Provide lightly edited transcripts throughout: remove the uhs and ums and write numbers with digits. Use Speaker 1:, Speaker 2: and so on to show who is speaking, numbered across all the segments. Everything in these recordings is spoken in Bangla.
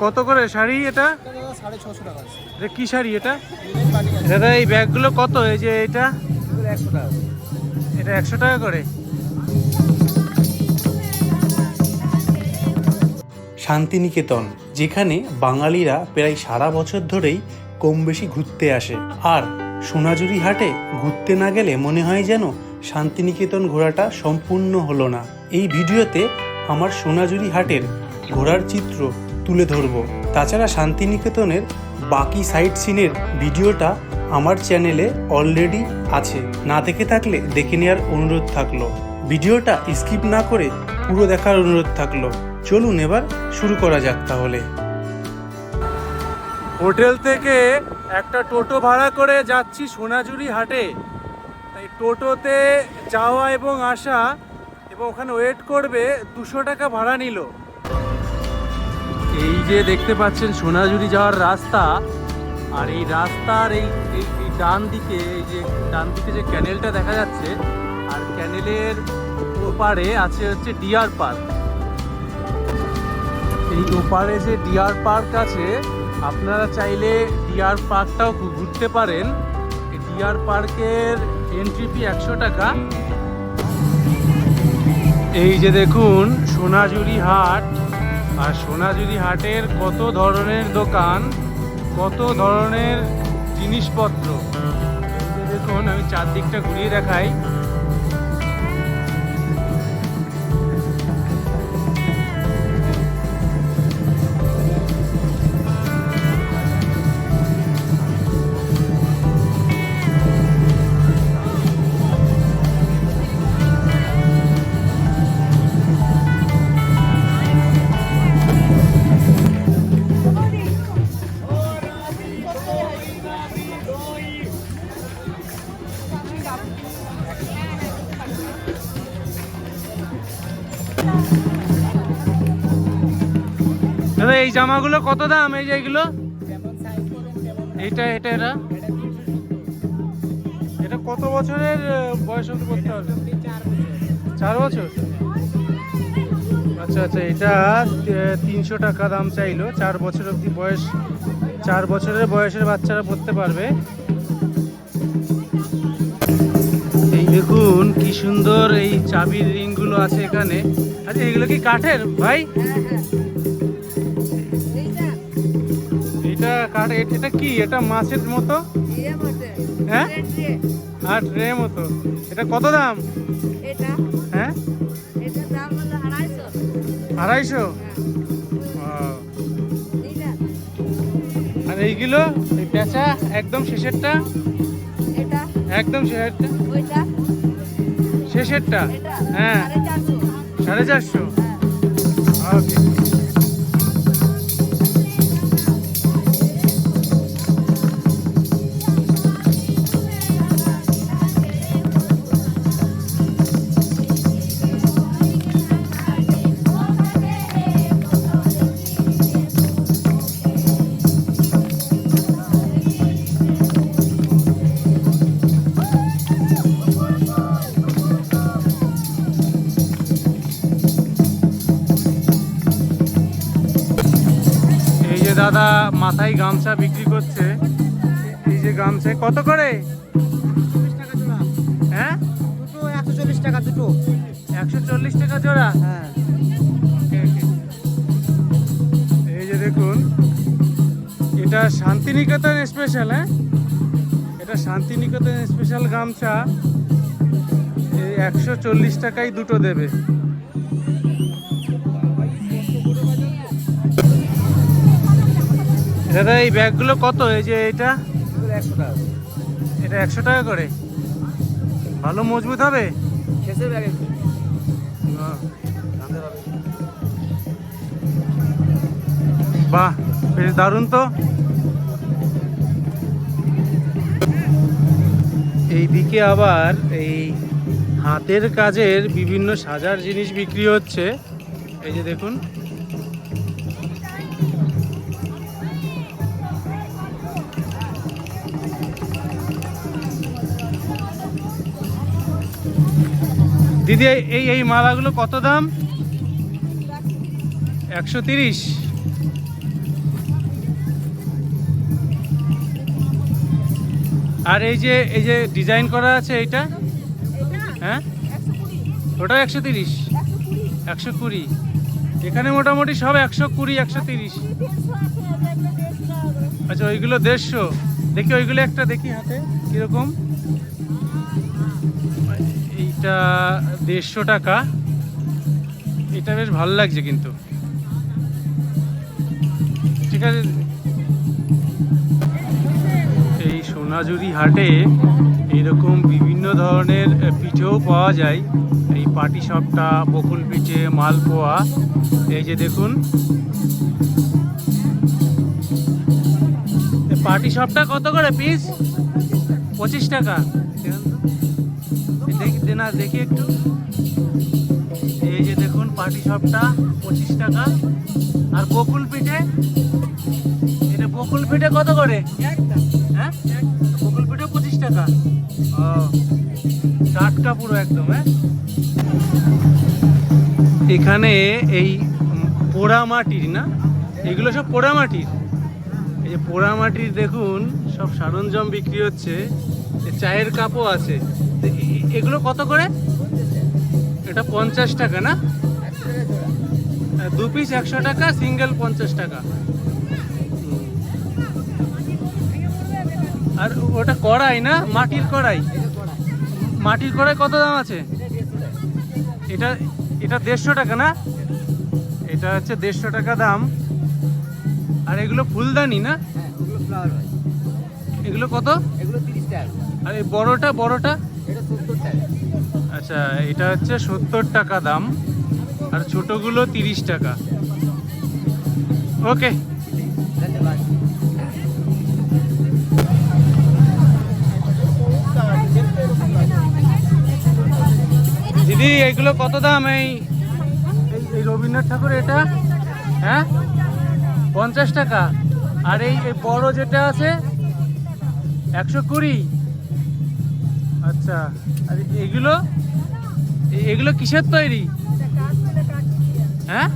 Speaker 1: কত করে শাড়ি এটা?
Speaker 2: 650 টাকা।
Speaker 1: এটা কি শাড়ি এটা দাদা? এই ব্যাগগুলো কত? এই যে এটা
Speaker 2: 100 টাকা।
Speaker 1: এটা 100 টাকা করে।
Speaker 3: শান্তিনিকেতন, যেখানে বাঙালিরা প্রায় সারা বছর ধরেই কম বেশি ঘুরতে আসে। আর সোনাঝুরি হাটে ঘুরতে না গেলে মনে হয় যেন শান্তিনিকেতন ঘোরাটা সম্পূর্ণ হলো না। এই ভিডিওতে আমার সোনাঝুরি হাটের ঘোরার চিত্র তুলে ধরব। তাছাড়া শান্তিনিকেতনের বাকি সাইট সিনের ভিডিওটা আমার চ্যানেলে অলরেডি আছে, না দেখে থাকলে দেখে নেওয়ার অনুরোধ থাকলো। ভিডিওটা স্কিপ না করে পুরো দেখার অনুরোধ থাকলো। চলুন এবার শুরু করা যাক তাহলে।
Speaker 1: হোটেল থেকে একটা টোটো ভাড়া করে যাচ্ছি সোনাঝুরি হাটে। তাই টোটোতে যাওয়া এবং আসা এবং ওখানে ওয়েট করবে 200 টাকা ভাড়া নিল। এই যে দেখতে পাচ্ছেন সোনাঝুরি যাওয়ার রাস্তা, আর এই রাস্তার এই ডান দিকে, এই যে ডান দিকে যে ক্যানেলটা দেখা যাচ্ছে, আর ক্যানেলের ওপারে আছে হচ্ছে ডিয়ার পার্ক। এই ওপারে যে ডিয়ার পার্ক আছে, আপনারা চাইলে ডিয়ার পার্কটাও ঘুরতে পারেন। এই ডিয়ার পার্কের এন্ট্রি ফি 100 টাকা। এই যে দেখুন সোনাঝুরি হাট, আর সোনাঝুরি হাটের কত ধরনের দোকান, কত ধরনের জিনিসপত্র। এই যে দেখুন, আমি চারদিকটা ঘুরিয়ে দেখাই। দাদা এই জামাগুলো কত দাম? এই যে এগুলো, এটা এটা এটা এটা কত বছরের বয়স অবধি করতে হবে? 4 বছর। আচ্ছা আচ্ছা, এটা 300 টাকা দাম চাইলো। 4 বছর অবধি বয়স, 4 বছরের বয়সের বাচ্চারা পড়তে পারবে। এই দেখুন কি সুন্দর এই চাবির রিংগুলো আছে এখানে। আচ্ছা এগুলো কি কাঠের ভাই? এটা কাঠ। এটা কি? এটা মাছের মতো, হ্যাঁ? আর ট্রে মতো। এটা কত দাম? হ্যাঁ 250। আর এইগুলো, এই পেঁচা একদম শেষেরটা, একদম শেষেরটা, হ্যাঁ 450। ওকে। দাদা মাথায় গামছা বিক্রি করছে। এই যে গামছা কত করে?
Speaker 2: 140 টাকা জোড়া।
Speaker 1: হ্যাঁ,
Speaker 2: দুটো 140 টাকা দুটো।
Speaker 1: 140 টাকা জোড়া।
Speaker 2: হ্যাঁ।
Speaker 1: এই যে দেখুন, এটা শান্তিনিকেতন স্পেশাল। হ্যাঁ, এটা শান্তিনিকেতন স্পেশাল গামছা। এই 140 টাকায় দুটো দেবে। দাদা এই ব্যাগগুলো কত? এই যে এটা
Speaker 2: 100 টাকা।
Speaker 1: এটা 100 টাকা করে। ভালো মজবুত হবে?
Speaker 2: কেসের ব্যাগে
Speaker 1: বাহ, বেশ দারুণ তো। এইদিকে আবার এই হাতের কাজের বিভিন্ন সাজার জিনিস বিক্রি হচ্ছে। এই যে দেখুন, দিদি এই মালাগুলো কত দাম? 130। আর এই যে ডিজাইন করা আছে এইটা, হ্যাঁ ওটা 130, 120। এখানে মোটামুটি সব 120, 130। আচ্ছা ওইগুলো 150। দেখি ওইগুলো একটা দেখি হাতে কিরকম। এইটা 150 টাকা। এটা বেশ ভালো লাগছে কিন্তু, ঠিক আছে। এই সোনাঝুরি হাটে এইরকম বিভিন্ন ধরনের পিঠেও পাওয়া যায়। এই পাটিসাপটা, বকুল পিঠে, মালপোয়া। এই যে দেখুন পাটিসাপটা কত করে পিস? 25 টাকা। দেখি না, দেখি একটু। এই যে দেখুন পাটিসাপটা 25 টাকা। আর বকুল পিঠে, এটা বকুল পিঠে কত করে? হ্যাঁ বকুল পিঠে 25 টাকা। ও টাটকা পুরো একদম। হ্যাঁ এখানে এই পোড়া মাটির, না এগুলো সব পোড়া মাটির। এই যে পোড়া মাটির দেখুন সব সরঞ্জাম বিক্রি হচ্ছে। চায়ের কাপও আছে। এগুলো কত করে? এটা 50 টাকা না? 2 পিস 100 টাকা, সিঙ্গেল 50 টাকা। আর ওটা কড়াই না, মাটির কড়াই। মাটির কড়াই কত দাম আছে? এটা 150 টাকা না? এটা হচ্ছে 150 টাকা দাম। আর এগুলো ফুলদানি না? এগুলো কত? আর এই বড়টা? আচ্ছা এটা হচ্ছে 70 টাকা দাম। আর ছোটগুলো 30 টাকা। ওকে। দিদি এগুলো কত দাম? এই রবীন্দ্রনাথ ঠাকুর এটা, হ্যাঁ 50 টাকা। আর এই বড় যেটা আছে 120। আচ্ছা আর এগুলো কিসের তৈরি? হ্যাঁ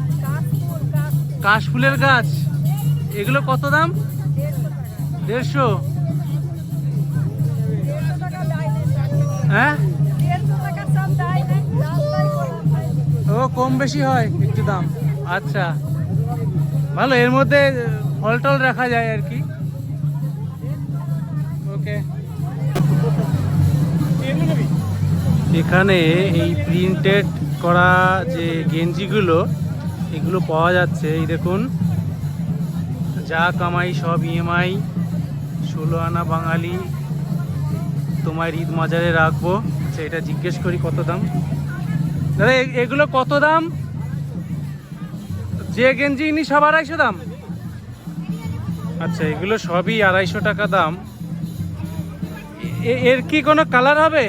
Speaker 1: কাশফুলের গাছ। এগুলো কত দাম? 150। হ্যাঁ ও কম বেশি হয় একটু দাম। আচ্ছা ভালো, এর মধ্যে ফল টল রাখা যায় আর কি। ওকে। এখানে এই প্রিন্টেড করা যে গেঞ্জিগুলো, এগুলো পাওয়া যাচ্ছে। এই দেখুন, যা কামাই সব EMI, 16 আনা বাঙালি, তোমার ঈদ মাজারে রাখবো। আচ্ছা এটা জিজ্ঞেস করি কত দাম। দাদা এগুলো কত দাম? যে গেঞ্জি নি সব 250 দাম? আচ্ছা এগুলো সবই 250 টাকা দাম। এর কি কোনো কালার হবে?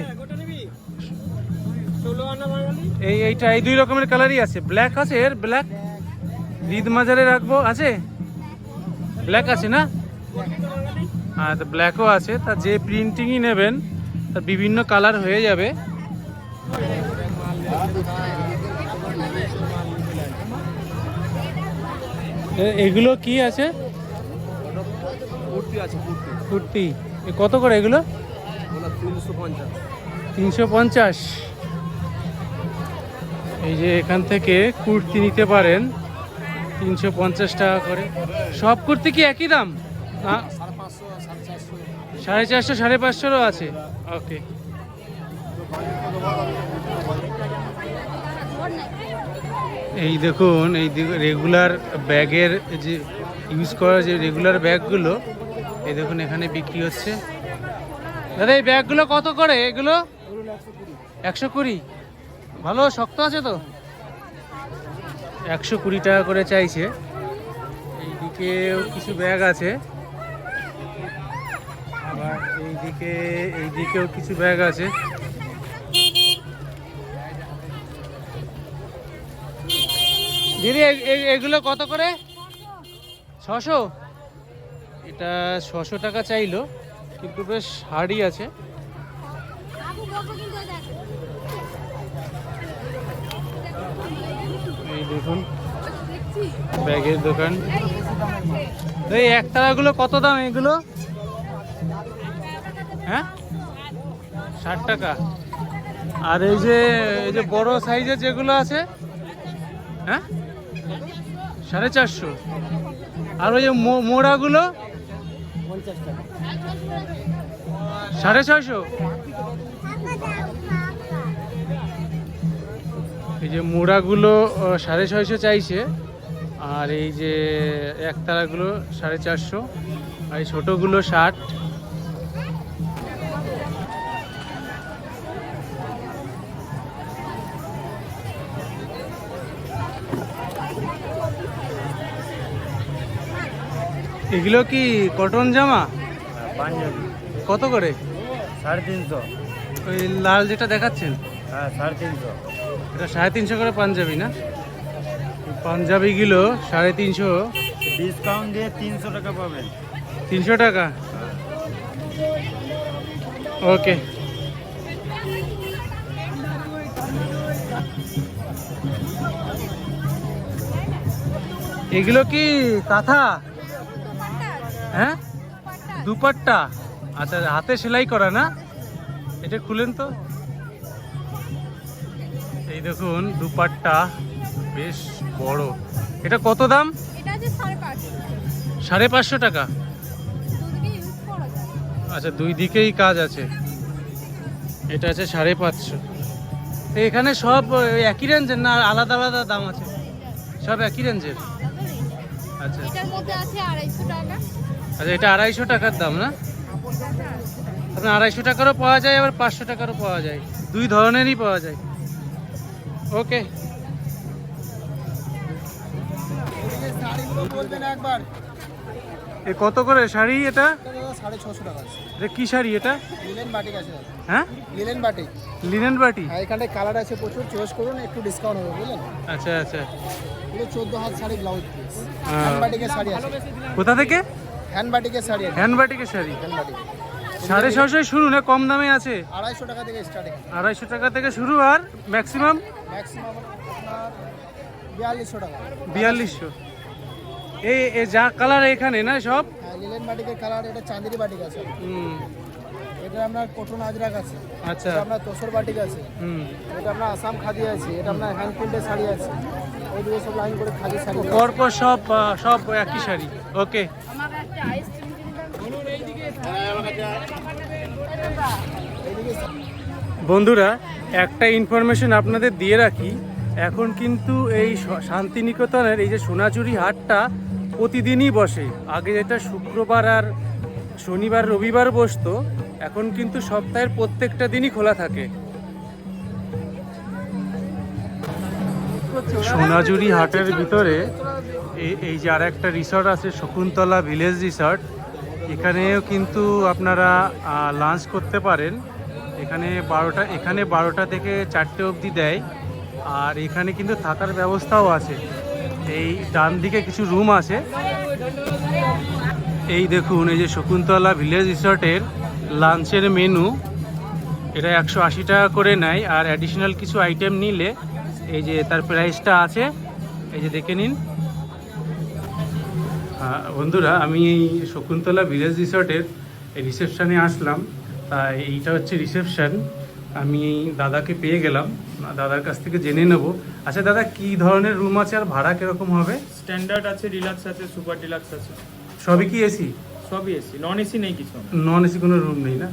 Speaker 1: এইটা এই 2 রকমের কালারই আছে। ব্ল্যাক আছে, এর ব্ল্যাক ঈদ মাজারে রাখবো আছে, ব্ল্যাক আছে না? হ্যাঁ তো ব্ল্যাকও আছে। তা যে প্রিন্টিংই নেবেন তার বিভিন্ন কালার হয়ে যাবে। এগুলো কি আছে? কুর্তি কত করে এগুলো? 350। এই যে এখান থেকে কুর্তি নিতে পারেন 350 টাকা করে। সব কুর্তি কি একই দাম? 450, 550ও আছে। ওকে। এই দেখুন এই রেগুলার ব্যাগের যে ইউজ করা যে রেগুলার ব্যাগগুলো, এই দেখুন এখানে বিক্রি হচ্ছে। দাদা এই ব্যাগগুলো কত করে? এগুলো 120। ভালো শক্ত আছে তো? 120 টাকা করে চাইছে। এইদিকেও কিছু ব্যাগ আছে, আবার এইদিকেও কিছু ব্যাগ আছে। দিদি এগুলো কত করে? 600। এটা 600 টাকা চাইলো, কিন্তু বেশ হার্ডই আছে। এই দেখুন ব্যাগের দোকান। এই একতারাগুলো কত দাম? এগুলো হ্যাঁ 60 টাকা। আর এই যে বড় সাইজের যেগুলো আছে, হ্যাঁ 450। আর ওই যে মোড়াগুলো 650। এই যে মোড়াগুলো 650 চাইছে, আর এই যে একতারাগুলো 450, আর এই ছোটোগুলো 60। এগুলো কি কটন জামা?
Speaker 2: পাঞ্জাবি
Speaker 1: কত করে?
Speaker 2: 350।
Speaker 1: ওই লাল যেটা দেখাচ্ছেন,
Speaker 2: হ্যাঁ 350।
Speaker 1: এটা 350 করে পাঞ্জাবি না? পাঞ্জাবিগুলো 350।
Speaker 2: ডিসকাউন্ট দিয়ে 300 টাকা পাবেন।
Speaker 1: 300 টাকা, ওকে। এগুলো কি কাঁথা? হ্যাঁ দুপাট্টা। আচ্ছা, হাতে সেলাই করা না? এটা খুলেন তো। এই দেখুন দুপাট্টা, বেশ বড়। এটা কত দাম?
Speaker 4: এটা আছে 550।
Speaker 1: 550 টাকা।
Speaker 4: দুদিকে ইউজ করা যায়।
Speaker 1: আচ্ছা, দুই দিকেই কাজ আছে। এটা আছে 550। তো এখানে সব একই রেঞ্জের না আলাদা আলাদা দাম আছে? সব একই রেঞ্জের। আচ্ছা
Speaker 4: এটার মধ্যে আছে 250 টাকা।
Speaker 1: আচ্ছা, এটা 250 টাকার দাম না? আপনার 250 টাকারও পাওয়া যায়, আবার 500 টাকারও পাওয়া যায়, দুই ধরনেরই পাওয়া যায়। ওকে।
Speaker 2: একবার
Speaker 1: এ কত করে শাড়ি এটা?
Speaker 2: 650 টাকা আছে।
Speaker 1: এটা কি শাড়ি এটা?
Speaker 2: লিলেন বাটিক আছে।
Speaker 1: হ্যাঁ
Speaker 2: লিলেন বাটিক।
Speaker 1: লিনেন বাটি।
Speaker 2: হ্যাঁ, এখানে কালার আছে প্রচুর, চয়েস করুন, একটু ডিসকাউন্ট হবে বুঝলেন।
Speaker 1: আচ্ছা আচ্ছা।
Speaker 2: পুরো 14 হাত শাড়ি, ব্লাউজ পিস।
Speaker 1: হ্যাঁ।
Speaker 2: হ্যান্ড বাটিকের শাড়ি আছে।
Speaker 1: কোথা থেকে?
Speaker 2: হ্যান্ড বাটিকের শাড়ি আছে।
Speaker 1: হ্যান্ড বাটিকের শাড়ি
Speaker 2: হ্যান্ড বাটিক
Speaker 1: 650 শুরু না? কম দামে আছে?
Speaker 2: 250 টাকা থেকে স্টার্টিং।
Speaker 1: 250 টাকা থেকে শুরু, আর ম্যাক্সিমাম
Speaker 2: ম্যাক্সিমাম আপনার 4200 টাকা।
Speaker 1: 4200। এই যা কালার এখানে না সব?
Speaker 2: হ্যাঁ, লিলেন বাটিকের কালার, এটা চাঁদেরি বাটিক আছে।
Speaker 1: হুম।
Speaker 2: এটা আপনার কটন আজরাক আছে।
Speaker 1: আচ্ছা।
Speaker 2: এটা আপনার তোসর বাটিক আছে।
Speaker 1: হুম।
Speaker 2: এটা আপনার আসাম খাদি আছে। এটা আপনার হ্যান্ড প্রিন্টের শাড়ি আছে। ওই দুটো সব লাইন করে খাদি শাড়ি আছে।
Speaker 1: পরপর সব সব একই শাড়ি। ওকে।
Speaker 4: আমার একটা আইসক্রিম
Speaker 2: এইদিকে
Speaker 1: বন্ধুরা, একটা ইনফরমেশন আপনাদের দিয়ে রাখি, এখন কিন্তু এই শান্তিনিকেতনের এই যে সোনাঝুরি হাটটা প্রতিদিনই বসে। আগে যেটা শুক্রবার আর শনিবার রবিবার বসতো, এখন কিন্তু সপ্তাহের প্রত্যেকটা দিনই খোলা থাকে। সোনাঝুরি হাটের ভিতরে এই যে আর একটা রিসর্ট আছে, শকুন্তলা ভিলেজ রিসর্ট। এখানেও কিন্তু আপনারা লাঞ্চ করতে পারেন। এখানে 12টা থেকে 4টে অবধি দেয়। আর এখানে কিন্তু থাকার ব্যবস্থাও আছে। এই ডান দিকে কিছু রুম আছে। এই দেখুন, এই যে শকুন্তলা ভিলেজ রিসর্টের লাঞ্চের মেনু, এটা 180 টাকা করে নেয়। আর অ্যাডিশনাল কিছু আইটেম নিলে এই যে তার প্রাইসটা আছে, এই যে দেখে নিন। বন্ধুরা, আমি এই শকুন্তলা ভিলেজ রিসর্টের রিসেপশানে আসলাম। তাই এইটা হচ্ছে রিসেপশন। আমি এই দাদাকে পেয়ে গেলাম, দাদার কাছ থেকে জেনে নেব। আচ্ছা দাদা, কি ধরনের রুম আছে আর ভাড়া কিরকম হবে?
Speaker 5: স্ট্যান্ডার্ড আছে, ডিলাক্স আছে, সুপার ডিলাক্স আছে।
Speaker 1: সবই কি এসি?
Speaker 5: সবই এসি, নন এসি নেই কিছু।
Speaker 1: নন এসি কোনো রুম নেই না?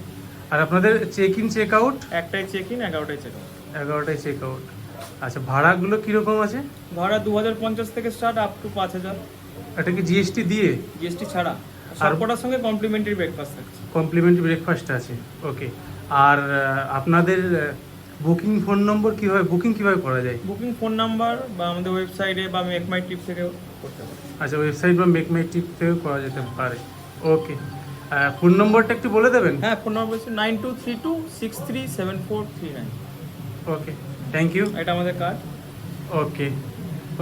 Speaker 1: আর আপনাদের চেক ইন চেক আউট?
Speaker 5: একটাই চেক ইন, 11টায় চেক আউট।
Speaker 1: 11টায় চেক আউট। আচ্ছা, ভাড়াগুলো কীরকম আছে?
Speaker 5: ভাড়া 2050 থেকে স্টার্ট আপ টু 5000।
Speaker 1: এটা কি জিএসটি দিয়ে?
Speaker 5: জিএসটি ছাড়া।
Speaker 1: আর
Speaker 5: সবকটার সঙ্গে কমপ্লিমেন্টারি ব্রেকফাস্ট থাকছে।
Speaker 1: কমপ্লিমেন্টারি ব্রেকফাস্ট আছে, ওকে। আর আপনাদের বুকিং ফোন নম্বর বুকিং কীভাবে করা যায়?
Speaker 5: বুকিং ফোন নাম্বার বা আমাদের ওয়েবসাইটে বা মেক মাই ট্রিপ থেকেও করতে পারেন।
Speaker 1: আচ্ছা, ওয়েবসাইট বা মেক মাই ট্রিপ থেকেও করা যেতে পারে, ওকে। ফোন নম্বরটা একটু বলে দেবেন?
Speaker 5: হ্যাঁ, ফোন নাম্বার হচ্ছে 9232637439।
Speaker 1: ওকে, থ্যাংক ইউ।
Speaker 5: এটা আমাদের কাজ।
Speaker 1: ওকে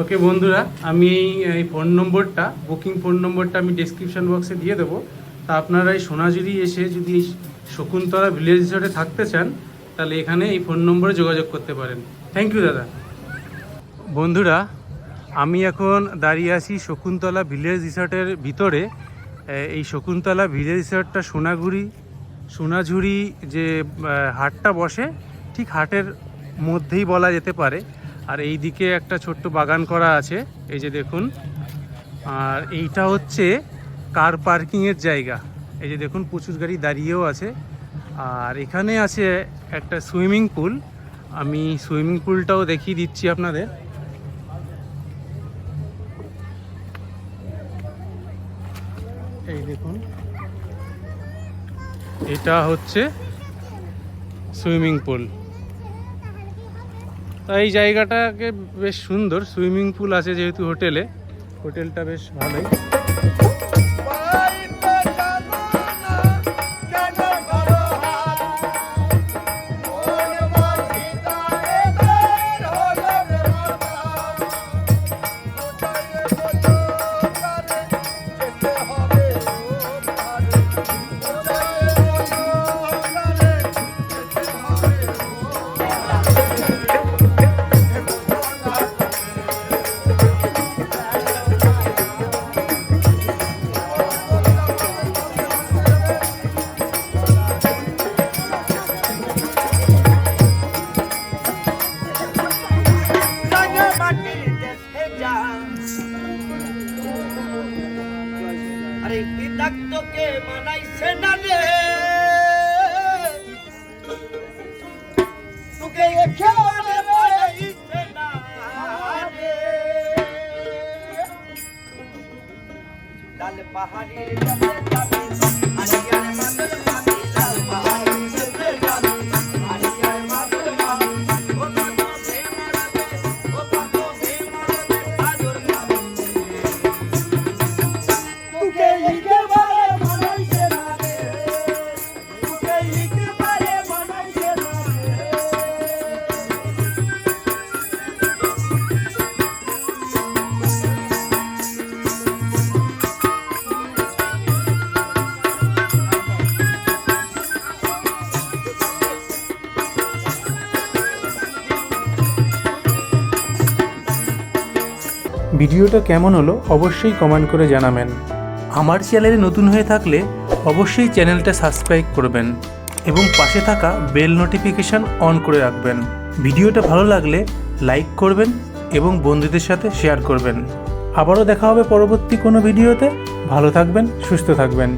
Speaker 1: ওকে বন্ধুরা, আমি এই ফোন নম্বরটা, বুকিং ফোন নম্বরটা আমি ডেসক্রিপশন বক্সে দিয়ে দেবো। তা আপনারা এই সোনাঝুরি এসে যদি এই শকুন্তলা ভিলেজ রিসর্টে থাকতে চান, তাহলে এখানে এই ফোন নম্বরে যোগাযোগ করতে পারেন। থ্যাংক ইউ দাদা। বন্ধুরা, আমি এখন দাঁড়িয়ে আছি শকুন্তলা ভিলেজ রিসর্টের ভিতরে। এই শকুন্তলা ভিলেজ রিসর্টটা সোনাঝুরি যে হাটটা বসে ঠিক হাটের মধ্যেই বলা যেতে পারে। আর এই দিকে একটা ছোট্ট বাগান করা আছে, এই যে দেখুন। আর এইটা হচ্ছে কার পার্কিংয়ের জায়গা, এই যে দেখুন প্রচুর গাড়ি দাঁড়িয়েও আছে। আর এখানে আছে একটা সুইমিং পুল, আমি সুইমিং পুলটাও দেখিয়ে দিচ্ছি আপনাদের। এই দেখুন, এটা হচ্ছে সুইমিং পুল। তো এই জায়গাটাকে বেশ সুন্দর, সুইমিং পুল আছে যেহেতু হোটেলে, হোটেলটা বেশ ভালোই।
Speaker 6: আরে বিদাক্তকে মানাইছে না রে, তোকে একেবারে মানাইছে না রে। ডাল পাহাড়ির কাছে যাবি, আলিয়ার মাদল পাবি, ডাল পাহাড়ির কাছে যাবি, আলিয়ার মাদল পাবি। ও কত ভে মারবে, ও কত ভে মারবে, আদর পাবি। তোকে একেবারে মানাইছে না রে, তোকে একেবারে মানাইছে না রে।
Speaker 3: ভিডিওটা কেমন হলো অবশ্যই কমেন্ট করে জানাবেন। আমার চ্যানেলে নতুন হয়ে থাকলে অবশ্যই চ্যানেলটা সাবস্ক্রাইব করবেন এবং পাশে থাকা বেল নোটিফিকেশান অন করে রাখবেন। ভিডিওটা ভালো লাগলে লাইক করবেন এবং বন্ধুদের সাথে শেয়ার করবেন। আবারও দেখা হবে পরবর্তী কোনো ভিডিওতে। ভালো থাকবেন, সুস্থ থাকবেন।